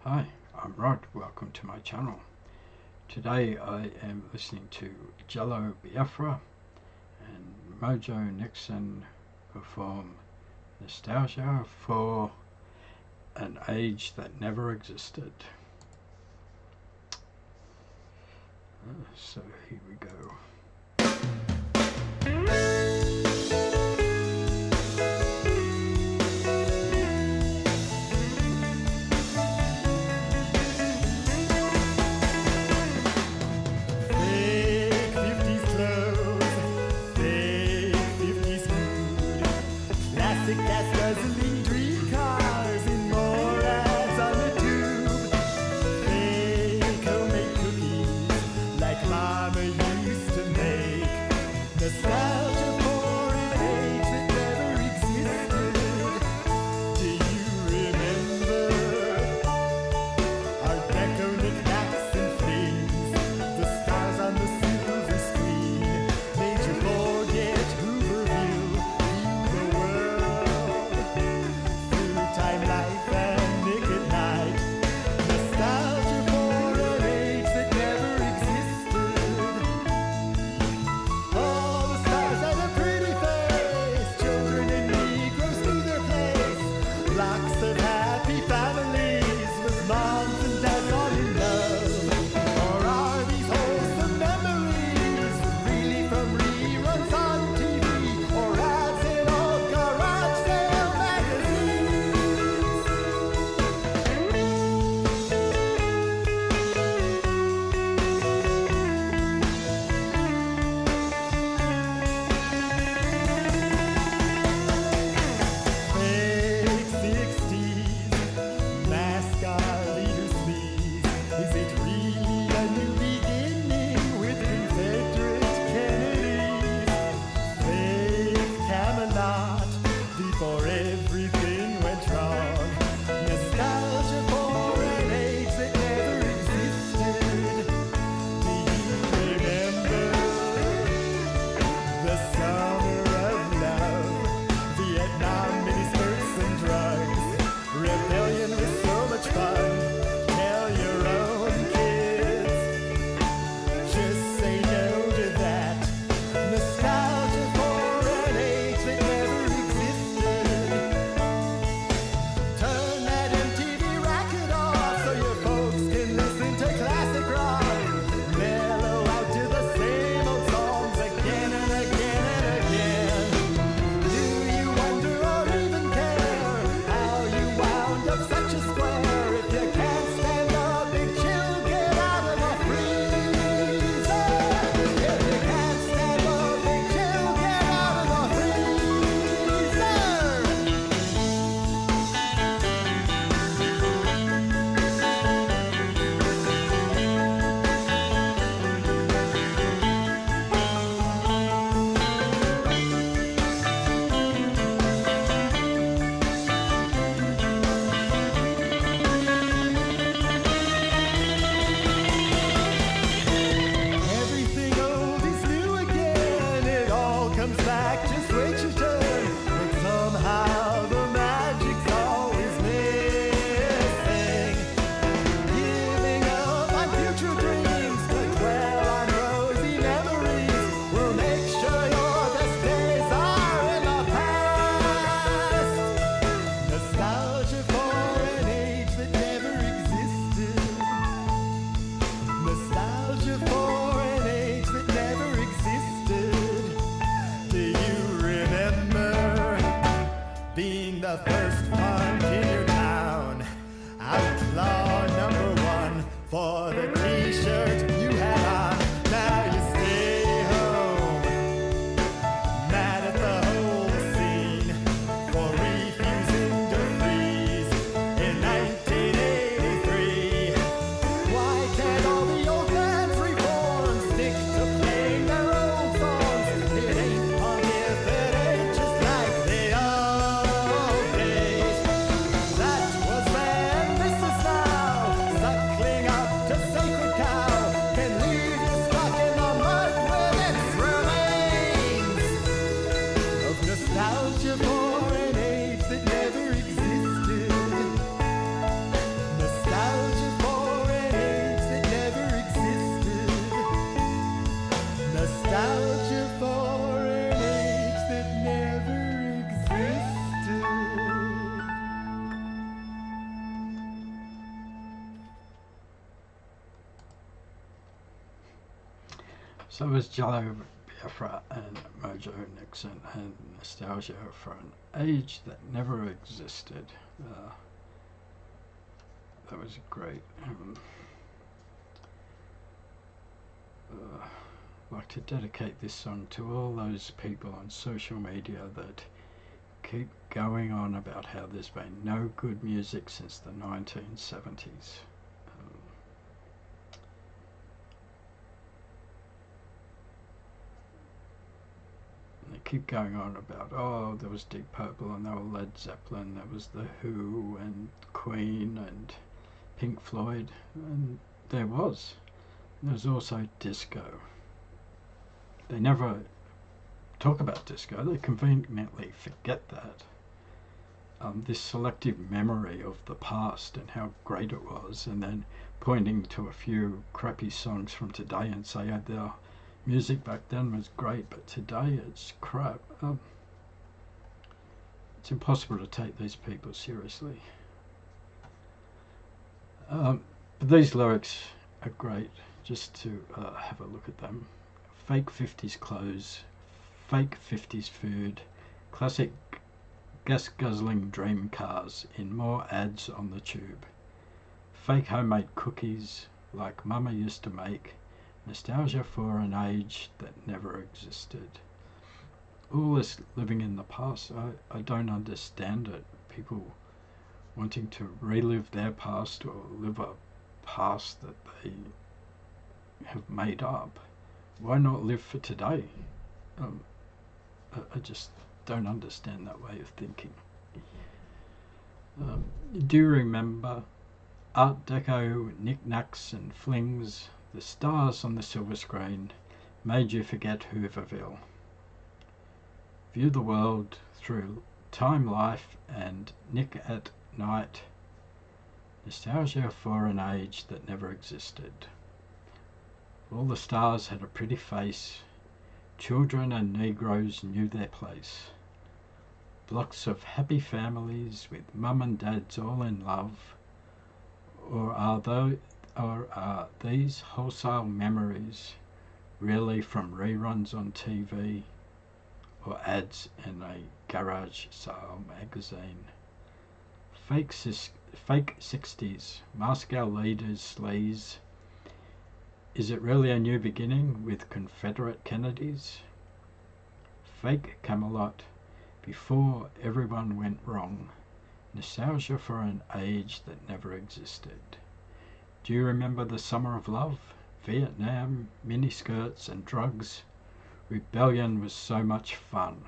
Hi, I'm Rod. Welcome to my channel. Today I am listening to Jello Biafra and Mojo Nixon perform Nostalgia for an Age That Never Existed. So here we go. That's guzzling dream cars in more ads on the tube. Fake homemade cookies like Mama used to So was Jello Biafra and Mojo Nixon and Nostalgia for an Age That Never Existed. That was great. I'd like to dedicate this song to all those people on social media that keep going on about how there's been no good music since the 1970s. They keep going on about, oh, there was Deep Purple and there was Led Zeppelin, there was The Who and Queen and Pink Floyd, and there was. There's also disco. They never talk about disco, they conveniently forget that. This selective memory of the past and how great it was, and then pointing to a few crappy songs from today and say, oh, their music back then was great, but today it's crap. It's impossible to take these people seriously. But these lyrics are great, just to have a look at them. Fake 50s clothes, fake 50s food, classic gas-guzzling dream cars in more ads on the tube. Fake homemade cookies like Mama used to make, nostalgia for an age that never existed. All this living in the past, I don't understand it. People wanting to relive their past or live a past that they have made up. Why not live for today? I just don't understand that way of thinking. Do you remember Art Deco knickknacks and flings? The stars on the silver screen made you forget Hooverville. View the world through Time Life and Nick at Night. Nostalgia for an age that never existed. All the stars had a pretty face. Children and Negroes knew their place. Blocks of happy families with mum and dads all in love. Or are these wholesale memories really from reruns on TV or ads in a garage sale magazine? Fake 60s, mask our leaders, sleaze. Is it really a new beginning with Confederate Kennedys? Fake Camelot, before everyone went wrong. Nostalgia for an age that never existed. Do you remember the summer of love? Vietnam, miniskirts and drugs. Rebellion was so much fun.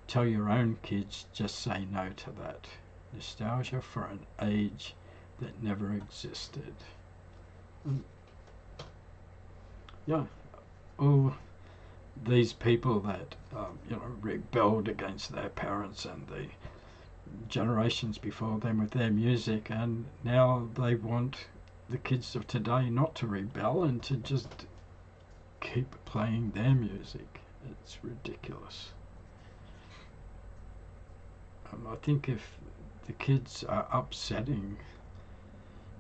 Tell your own kids, just say no to that. Nostalgia for an age that never existed. Yeah, all these people that rebelled against their parents and the generations before them with their music, and now they want the kids of today not to rebel and to just keep playing their music. It's ridiculous. I think if the kids are upsetting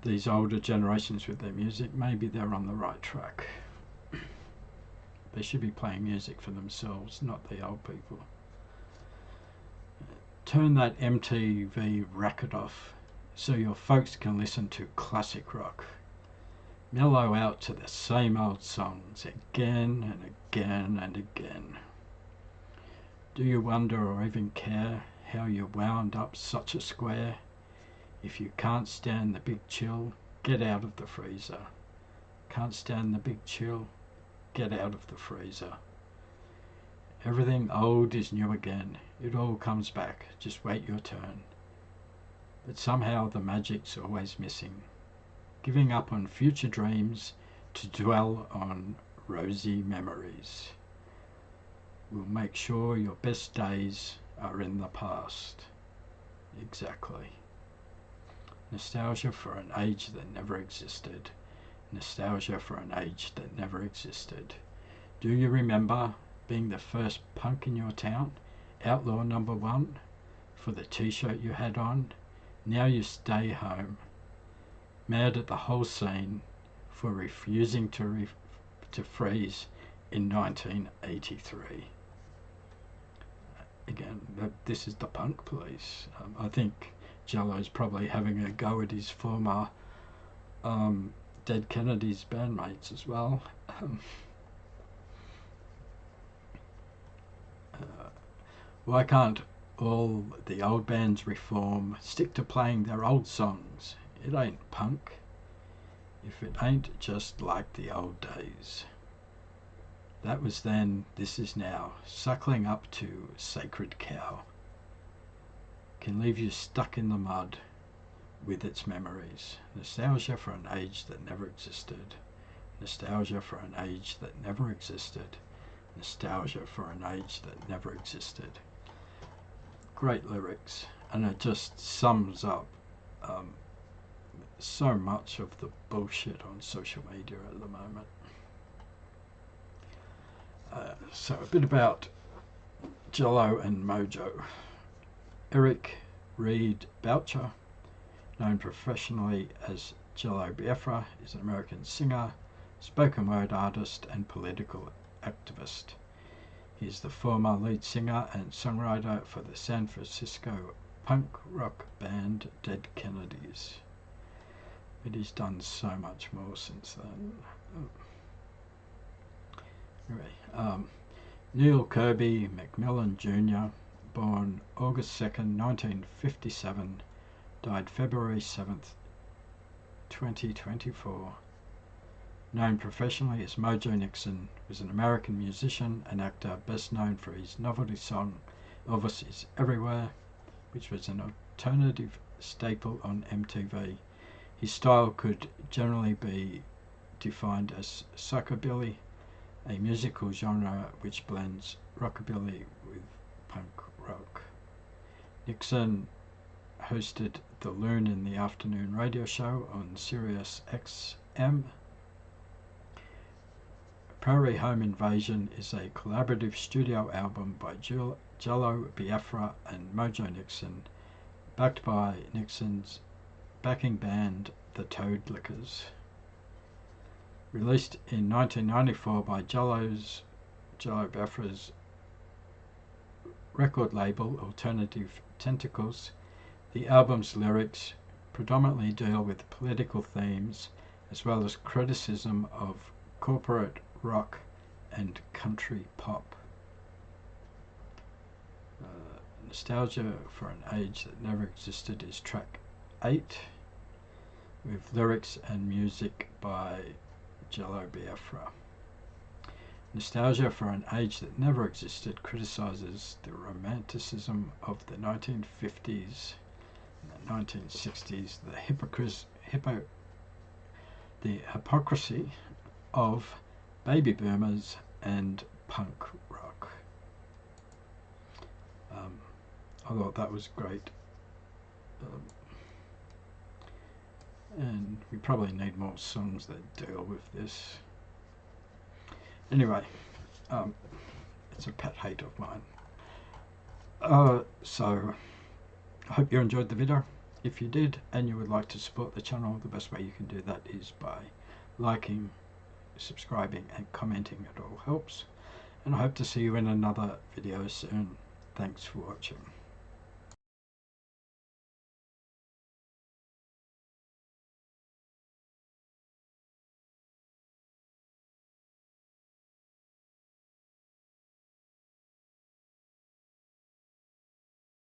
these older generations with their music, maybe they're on the right track. They should be playing music for themselves, not the old people. Turn that MTV racket off so your folks can listen to classic rock. Mellow out to the same old songs again and again and again. Do you wonder or even care how you wound up such a square? If you can't stand the big chill, get out of the freezer. Can't stand the big chill, get out of the freezer. Everything old is new again. It all comes back. Just wait your turn. But somehow the magic's always missing. Giving up on future dreams to dwell on rosy memories. We'll make sure your best days are in the past. Exactly. Nostalgia for an age that never existed. Nostalgia for an age that never existed. Do you remember being the first punk in your town? Outlaw number 1 for the t-shirt you had on? Now you stay home, mad at the whole scene for refusing to to freeze in 1983. Again, this is the punk police. I think Jello's probably having a go at his former Dead Kennedys bandmates as well. Why can't all the old bands reform, stick to playing their old songs? It ain't punk if it ain't just like the old days. That was then, this is now, suckling up to Sacred Cow. Can leave you stuck in the mud with its memories. Nostalgia for an age that never existed. Nostalgia for an age that never existed. Nostalgia for an age that never existed. Great lyrics, and it just sums up so much of the bullshit on social media at the moment. So a bit about Jello and Mojo. Eric Reed Boucher, known professionally as Jello Biafra, is an American singer, spoken word artist and political activist. He is the former lead singer and songwriter for the San Francisco punk rock band Dead Kennedys. But he's done so much more since then. Anyway, Neill Kirby McMillan Jr, born August 2nd, 1957, died February 7th, 2024. Known professionally as Mojo Nixon, was an American musician and actor best known for his novelty song Elvis Is Everywhere, which was an alternative staple on MTV. His style could generally be defined as psychobilly, a musical genre which blends rockabilly with punk rock. Nixon hosted the Loon in the afternoon radio show on Sirius XM. Prairie Home Invasion is a collaborative studio album by Jello Biafra and Mojo Nixon, backed by Nixon's backing band, the Toad Lickers. Released in 1994 by Jello Biafra's record label Alternative Tentacles, the album's lyrics predominantly deal with political themes as well as criticism of corporate rock and country pop. Nostalgia for an Age That Never Existed is track 8, with lyrics and music by Jello Biafra. Nostalgia for an Age That Never Existed criticizes the romanticism of the 1950s and the 1960s, the hypocrisy of baby boomers and punk rock. I thought that was great. And we probably need more songs that deal with this. Anyway, it's a pet hate of mine. So I hope you enjoyed the video. If you did and you would like to support the channel, the best way you can do that is by liking, subscribing and commenting. It all helps, and I hope to see you in another video soon. Thanks for watching.